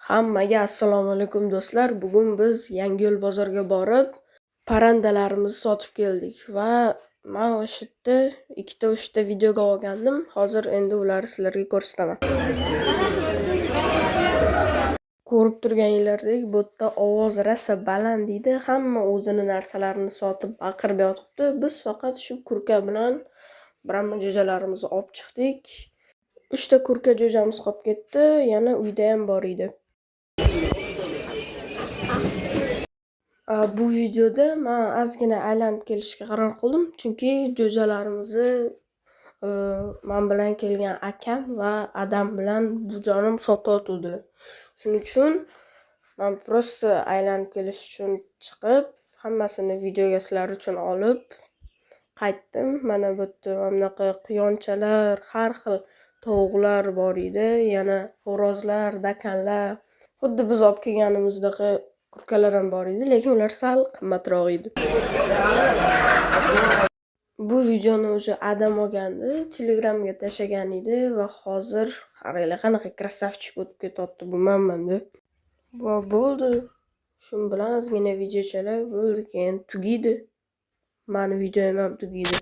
Hammaga assalomu alaykum do'stlar. Bugun biz Yangiyo'l bozorga borib, parrandalarimizni sotib keldik va men o'sha yerda 2-3 ta videoga olgandim. Hozir endi ularni sizlarga ko'rsataman. Ko'rib turganingizdek, bu yerda ovoz rosa baland edi. Hamma o'zini narsalarini sotib baqirib yotibdi. Biz faqat shu kurka bilan biramma jo'jalarimizni olib chiqdik. 3 ta kurka jo'jamiz qolib ketdi. Yana uyda ham bor edi. Bu videoda men ozgina aylanib kelishga qaror qildim, chunki jo'jalarimizni men bilan kelgan akam va adam bilan bujonim sotayotgandilar. Shuning uchun men prosta aylanib kelish uchun chiqib, hammasini videoga sizlar uchun olib qaytdim. Mana bu yerda bunaqa quyonchalar, har xil tovuqlar bor edi, yana xo'rozlar, dakanlar. Xuddi biz olib kelganimizdek kurkalar ham bor edi, lekin ular sal qimmatroq edi. Bu videoni o'sha adam olgandi, Telegramga tashlagan edi va hozir qaranglar qanaqa krasavchik o'tib ketyapti bu manmanda. Va bo'ldi. Shu bilan ozgina videochalar bo'ldi, keyin tugaydi. Meni videoyim ham tugaydi.